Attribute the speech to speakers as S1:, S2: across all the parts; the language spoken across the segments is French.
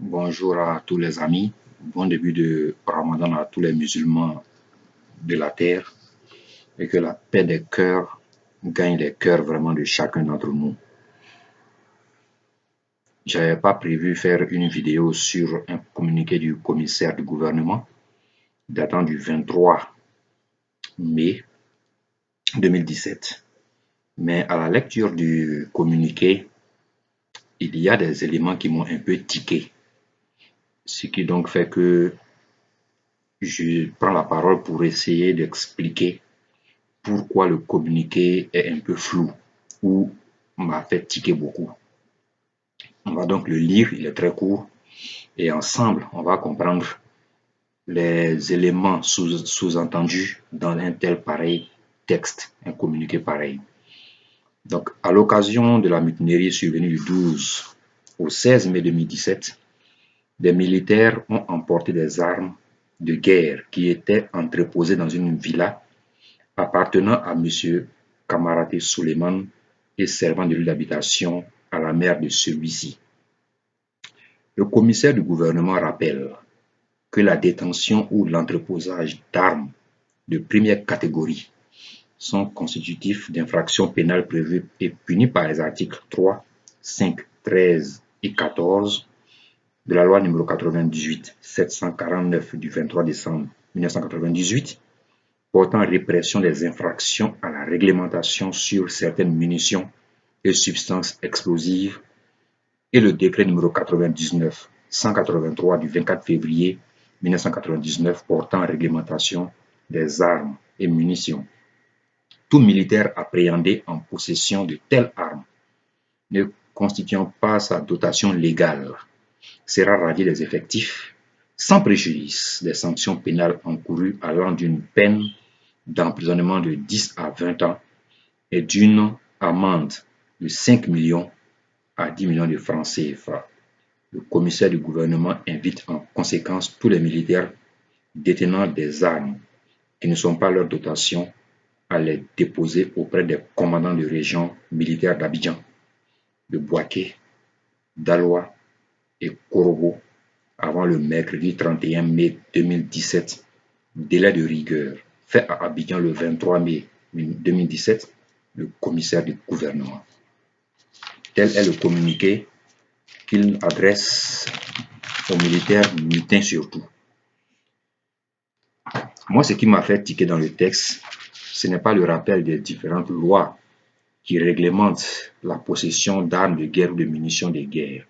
S1: Bonjour à tous les amis, bon début de Ramadan à tous les musulmans de la terre et que la paix des cœurs gagne les cœurs vraiment de chacun d'entre nous. J'avais pas prévu faire une vidéo sur un communiqué du commissaire du gouvernement datant du 23 mai 2017. Mais à la lecture du communiqué, il y a des éléments qui m'ont un peu tiqué. Ce qui donc fait que je prends la parole pour essayer d'expliquer pourquoi le communiqué est un peu flou ou m'a fait tiquer beaucoup. On va donc le lire, il est très court, et ensemble, on va comprendre les éléments sous-entendus dans un tel pareil texte, un communiqué pareil. Donc, à l'occasion de la mutinerie survenue du 12 au 16 mai 2017, des militaires ont emporté des armes de guerre qui étaient entreposées dans une villa appartenant à M. Kamaraté Suleiman et servant de lieu d'habitation à la mère de celui-ci. Le commissaire du gouvernement rappelle que la détention ou l'entreposage d'armes de première catégorie sont constitutifs d'infractions pénales prévues et punies par les articles 3, 5, 13 et 14 de la loi numéro 98-749 du 23 décembre 1998 portant répression des infractions à la réglementation sur certaines munitions et substances explosives et le décret numéro 99-183 du 24 février 1999 portant réglementation des armes et munitions. Tout militaire appréhendé en possession de telles armes ne constituant pas sa dotation légale sera radié des effectifs sans préjudice des sanctions pénales encourues allant d'une peine d'emprisonnement de 10 à 20 ans et d'une amende de 5 millions à 10 millions de francs CFA. Le commissaire du gouvernement invite en conséquence tous les militaires détenant des armes qui ne sont pas leur dotation à les déposer auprès des commandants de région militaires d'Abidjan, de Bouaké, d'Aloa et Korobo avant le mercredi 31 mai 2017, délai de rigueur fait à Abidjan le 23 mai 2017, le commissaire du gouvernement. Tel est le communiqué qu'il adresse aux militaires mutins surtout. Moi, ce qui m'a fait tiquer dans le texte, ce n'est pas le rappel des différentes lois qui réglementent la possession d'armes de guerre ou de munitions de guerre.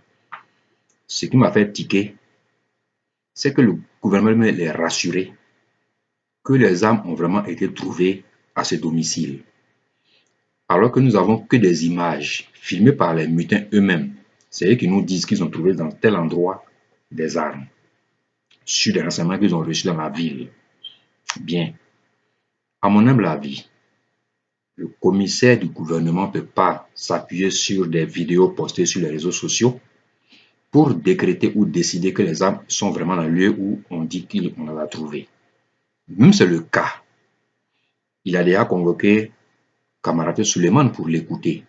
S1: Ce qui m'a fait tiquer, c'est que le gouvernement les rassuré que les armes ont vraiment été trouvées à ce domicile. Alors que nous n'avons que des images filmées par les mutins eux-mêmes. C'est eux qui nous disent qu'ils ont trouvé dans tel endroit des armes, sur des renseignements qu'ils ont reçus dans la ville. Bien, à mon humble avis, le commissaire du gouvernement ne peut pas s'appuyer sur des vidéos postées sur les réseaux sociaux pour décréter ou décider que les armes sont vraiment dans le lieu où on dit qu'on les a trouvées. Même si c'est le cas, il a déjà convoqué Kamaraté Suleiman pour l'écouter.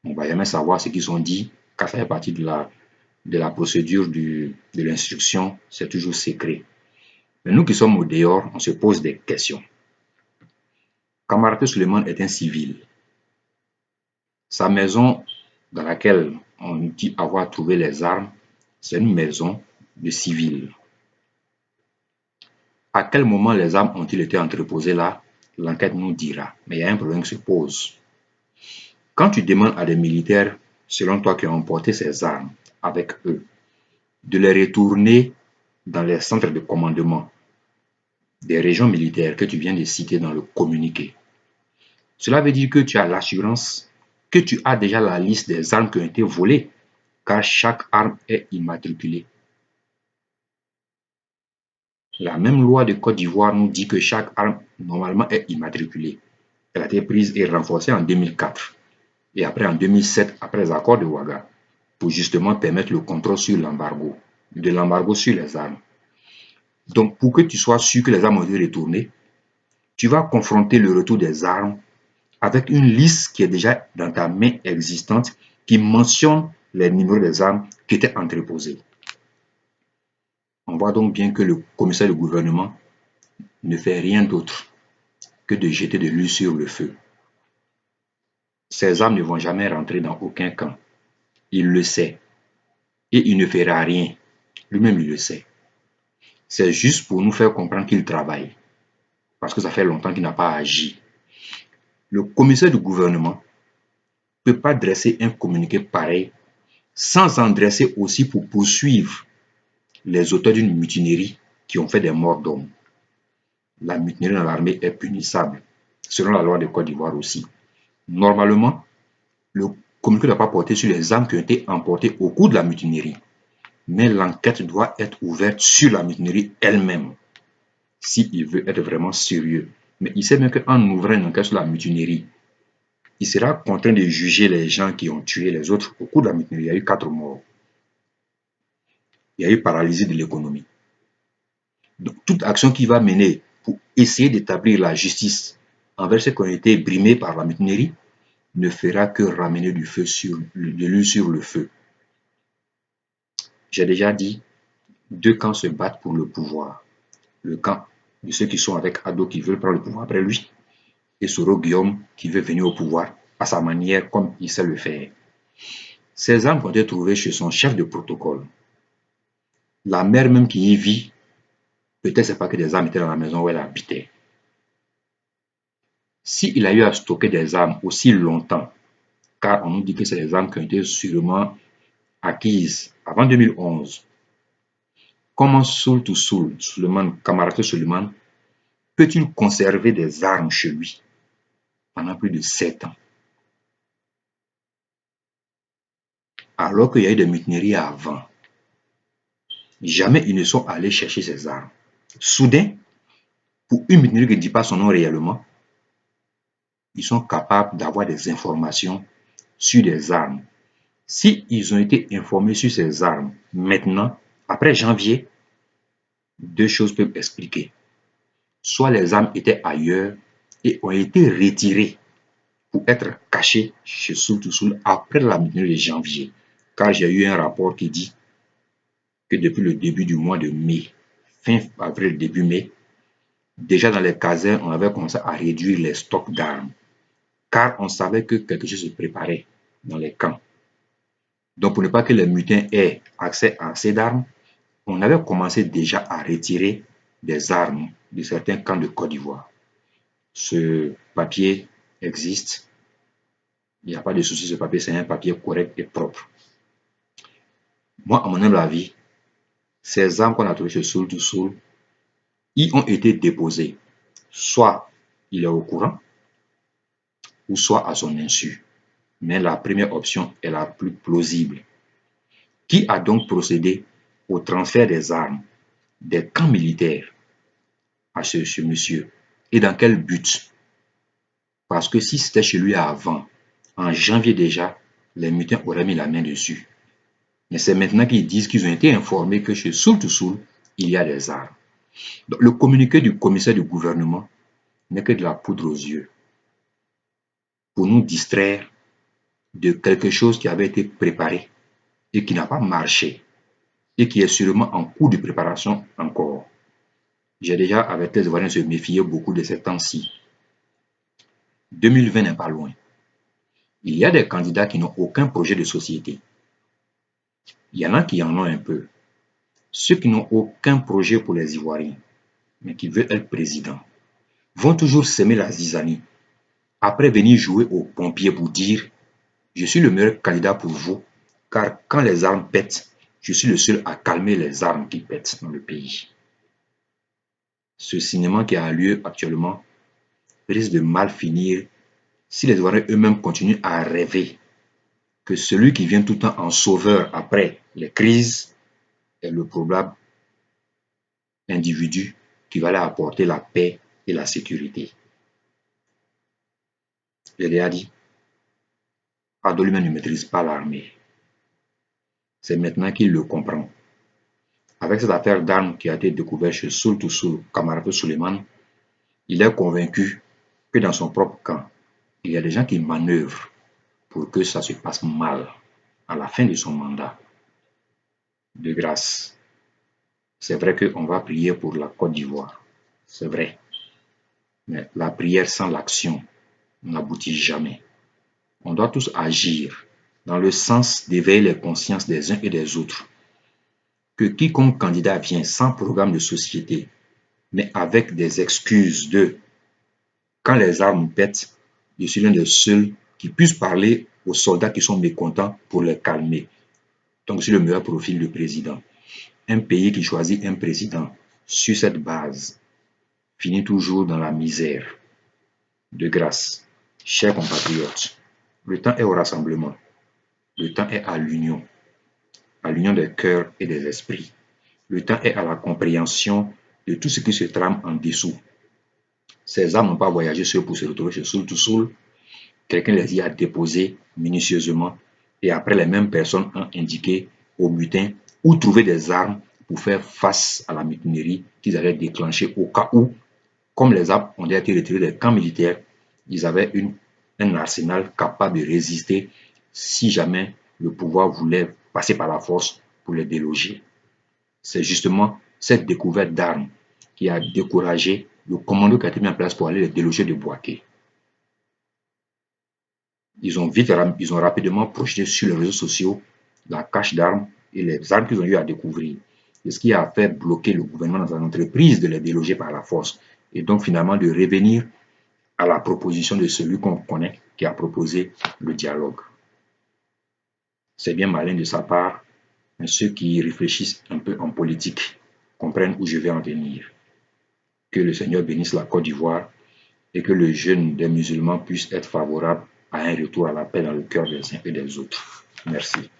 S1: On ne va jamais savoir ce qu'ils ont dit, car ça fait partie de la procédure de l'instruction, c'est toujours secret. Mais nous qui sommes au dehors, on se pose des questions. Kamaraté Suleiman est un civil. Sa maison dans laquelle on dit avoir trouvé les armes, c'est une maison de civil. À quel moment les armes ont-ils été entreposées là? L'enquête nous dira. Mais il y a un problème qui se pose. Quand tu demandes à des militaires, selon toi, qui ont emporté ces armes avec eux, de les retourner dans les centres de commandement des régions militaires que tu viens de citer dans le communiqué, cela veut dire que tu as l'assurance que tu as déjà la liste des armes qui ont été volées, car chaque arme est immatriculée. La même loi de Côte d'Ivoire nous dit que chaque arme, normalement, est immatriculée. Elle a été prise et renforcée en 2004 et après en 2007, après les accords de Ouaga, pour justement permettre le contrôle sur l'embargo, de l'embargo sur les armes. Donc, pour que tu sois sûr que les armes ont été retournées, tu vas confronter le retour des armes avec une liste qui est déjà dans ta main existante qui mentionne les numéros des armes qui étaient entreposées. On voit donc bien que le commissaire du gouvernement ne fait rien d'autre que de jeter de l'huile sur le feu. Ces armes ne vont jamais rentrer dans aucun camp. Il le sait. Et il ne fera rien. Lui-même, il le sait. C'est juste pour nous faire comprendre qu'il travaille. Parce que ça fait longtemps qu'il n'a pas agi. Le commissaire du gouvernement ne peut pas dresser un communiqué pareil sans en dresser aussi pour poursuivre les auteurs d'une mutinerie qui ont fait des morts d'hommes. La mutinerie dans l'armée est punissable, selon la loi de Côte d'Ivoire aussi. Normalement, le communiqué ne doit pas porter sur les armes qui ont été emportées au cours de la mutinerie, mais l'enquête doit être ouverte sur la mutinerie elle-même, s'il veut être vraiment sérieux. Mais il sait bien qu'en ouvrant une enquête sur la mutinerie, il sera contraint de juger les gens qui ont tué les autres au cours de la mutinerie. Il y a eu 4 morts. Il y a eu paralysie de l'économie. Donc, toute action qui va mener pour essayer d'établir la justice envers ceux qui ont été brimés par la mutinerie ne fera que ramener de l'huile sur le feu. J'ai déjà dit, deux camps se battent pour le pouvoir. Le camp de ceux qui sont avec Ado qui veulent prendre le pouvoir après lui et Soro Guillaume qui veut venir au pouvoir à sa manière comme il sait le faire. Ces armes ont été trouvées chez son chef de protocole. La mère même qui y vit, peut-être c'est pas que des armes étaient dans la maison où elle habitait. S'il a eu à stocker des armes aussi longtemps, car on nous dit que c'est des armes qui ont été sûrement acquises avant 2011, comment Kamaraté Suleiman, peut-il conserver des armes chez lui pendant plus de 7 ans, alors qu'il y a eu des mutineries avant? Jamais ils ne sont allés chercher ces armes. Soudain, pour une mutinerie qui ne dit pas son nom réellement, ils sont capables d'avoir des informations sur des armes. Si ils ont été informés sur ces armes maintenant, après janvier, deux choses peuvent expliquer. Soit les armes étaient ailleurs et ont été retirées pour être cachées chez Soul après la mutinerie de janvier. Car j'ai eu un rapport qui dit que depuis le début du mois de mai, fin avril, début mai, déjà dans les casernes, on avait commencé à réduire les stocks d'armes. Car on savait que quelque chose se préparait dans les camps. Donc pour ne pas que les mutins aient accès à ces armes, on avait commencé déjà à retirer des armes de certains camps de Côte d'Ivoire. Ce papier existe. Il n'y a pas de souci, ce papier, c'est un papier correct et propre. Moi, à mon humble avis, ces armes qu'on a trouvées chez Soul to Soul, y ont été déposées. Soit il est au courant, ou soit à son insu. Mais la première option est la plus plausible. Qui a donc procédé au transfert des armes des camps militaires à ce monsieur? Et dans quel but? Parce que si c'était chez lui avant, en janvier déjà, les mutins auraient mis la main dessus. Mais c'est maintenant qu'ils disent qu'ils ont été informés que chez Soul to Soul, il y a des armes. Donc, le communiqué du commissaire du gouvernement n'est que de la poudre aux yeux pour nous distraire de quelque chose qui avait été préparé et qui n'a pas marché et qui est sûrement en cours de préparation encore. J'ai déjà averti les Ivoiriens de se méfier beaucoup de ces temps-ci. 2020 n'est pas loin. Il y a des candidats qui n'ont aucun projet de société. Il y en a qui en ont un peu. Ceux qui n'ont aucun projet pour les Ivoiriens, mais qui veulent être président, vont toujours s'aimer la zizanie. Après venir jouer aux pompiers pour dire « Je suis le meilleur candidat pour vous, car quand les armes pètent, je suis le seul à calmer les armes qui pètent dans le pays. » Ce cinéma qui a lieu actuellement risque de mal finir si les Ivoiriens eux-mêmes continuent à rêver que celui qui vient tout le temps en sauveur après les crises est le probable individu qui va leur apporter la paix et la sécurité. Je l'ai dit, Ado lui-même ne maîtrise pas l'armée. C'est maintenant qu'il le comprend. Avec cette affaire d'armes qui a été découverte chez Soul to Soul, Kamaraté Suleiman, il est convaincu que dans son propre camp, il y a des gens qui manœuvrent pour que ça se passe mal à la fin de son mandat. De grâce, C'est vrai qu'on va prier pour la Côte d'Ivoire. C'est vrai. Mais la prière sans l'action n'aboutit jamais. On doit tous agir dans le sens d'éveiller les consciences des uns et des autres. Que quiconque candidat vient sans programme de société, mais avec des excuses de quand les armes pètent, je suis l'un des seuls qui puisse parler aux soldats qui sont mécontents pour les calmer. Donc, c'est le meilleur profil de président. Un pays qui choisit un président sur cette base finit toujours dans la misère. De grâce, chers compatriotes, le temps est au rassemblement. Le temps est à l'union des cœurs et des esprits. Le temps est à la compréhension de tout ce qui se trame en dessous. Ces âmes n'ont pas voyagé seules pour se retrouver chez Soul to Soul. Quelqu'un les y a déposées minutieusement et après les mêmes personnes ont indiqué aux mutins où trouver des armes pour faire face à la mutinerie qu'ils allaient déclencher au cas où, comme les armes ont déjà été retirées des camps militaires, ils avaient un arsenal capable de résister si jamais le pouvoir voulait passer par la force pour les déloger. C'est justement cette découverte d'armes qui a découragé le commando qui a été mis en place pour aller les déloger de Bouaké. Ils ont rapidement projeté sur les réseaux sociaux la cache d'armes et les armes qu'ils ont eu à découvrir. C'est ce qui a fait bloquer le gouvernement dans son entreprise de les déloger par la force. Et donc finalement de revenir à la proposition de celui qu'on connaît qui a proposé le dialogue. C'est bien malin de sa part, mais ceux qui réfléchissent un peu en politique comprennent où je vais en venir. Que le Seigneur bénisse la Côte d'Ivoire et que le jeûne des musulmans puisse être favorable à un retour à la paix dans le cœur des uns et des autres. Merci.